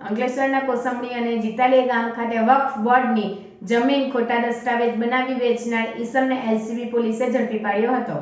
અંકલેશ્વરના કોસંબડી અને જીતાલી ગામ ખાતે વક્ફ બોર્ડની જમીન ખોટા દસ્તાવેજ બનાવી વેચનાર ઈસમને એલસીબી પોલીસે ઝડપી પાડ્યો હતો।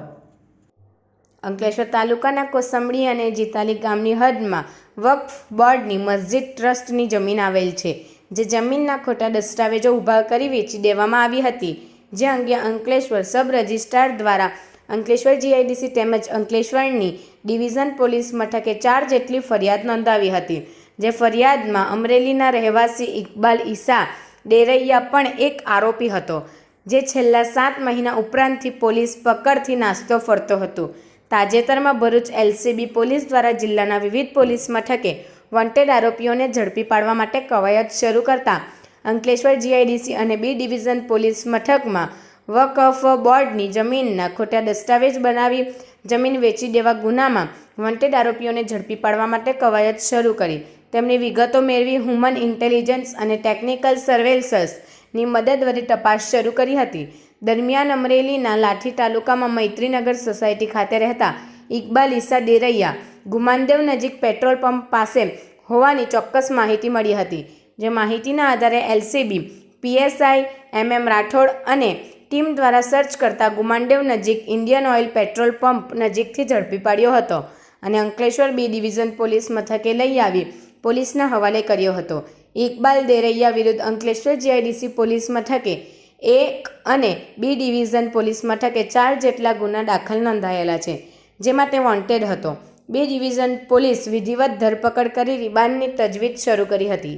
અંકલેશ્વર તાલુકાના કોસંબડી અને જીતાલી ગામની હદમાં વક્ફ બોર્ડની મસ્જિદ ટ્રસ્ટની જમીન આવેલ છે, જે જમીનના ખોટા દસ્તાવેજો ઊભા કરી વેચી દેવામાં આવી હતી, જે અંગે અંકલેશ્વર સબ રજિસ્ટ્રાર દ્વારા અંકલેશ્વર જીઆઈડીસી તેમજ અંકલેશ્વરની ડિવિઝન પોલીસ મથકે 4 જેટલી ફરિયાદ નોંધાવી હતી, જે ફરિયાદમાં અમરેલીના રહેવાસી ઇકબાલ ઈસા ડેરૈયા પણ એક આરોપી હતો, જે છેલ્લા 7 મહિના ઉપરાંતથી પોલીસ પકડથી નાસ્તો ફરતો હતો। તાજેતરમાં ભરૂચ એલસીબી પોલીસ દ્વારા જિલ્લાના વિવિધ પોલીસ મથકે વોન્ટેડ આરોપીઓને ઝડપી પાડવા માટે કવાયત શરૂ કરતા અંકલેશ્વર જીઆઈડીસી અને બી ડિવિઝન પોલીસ મથકમાં વકફ બોર્ડની જમીનના ખોટા દસ્તાવેજ બનાવી જમીન વેચી દેવા ગુનામાં વોન્ટેડ આરોપીઓને ઝડપી પાડવા માટે કવાયત શરૂ કરી તેમની વિગતો મેળવી હ્યુમન ઇન્ટેલિજન્સ અને ટેકનિકલ સર્વેલન્સની મદદ વડે તપાસ શરૂ કરી હતી। દરમિયાન અમરેલીના લાઠી તાલુકામાં મૈત્રીનગર સોસાયટી ખાતે રહેતા ઇકબાલ ઈસા ડેરૈયા ગુમાનદેવ નજીક પેટ્રોલ પંપ પાસે હોવાની ચોક્કસ માહિતી મળી હતી, જે માહિતીના આધારે એલસીબી પીએસઆઈ MM રાઠોડ અને ટીમ દ્વારા સર્ચ કરતા ગુમાનદેવ નજીક ઇન્ડિયન ઓઇલ પેટ્રોલ પંપ નજીકથી ઝડપી પાડ્યો હતો અને અંકલેશ્વર બી ડિવિઝન પોલીસ મથકે લઈ આવી પોલીસના હવાલે કર્યો હતો। ઇકબાલ ડેરૈયા વિરુદ્ધ અંકલેશ્વર જીઆઈડીસી પોલીસ મથકે 1 અને બી ડિવિઝન પોલીસ મથકે 4 જેટલા ગુના દાખલ નોંધાયેલા છે, જેમાં તે વોન્ટેડ હતો। બી ડિવિઝન પોલીસ વિધિવત ધરપકડ કરી રિમાન્ડની તજવીજ શરૂ કરી હતી।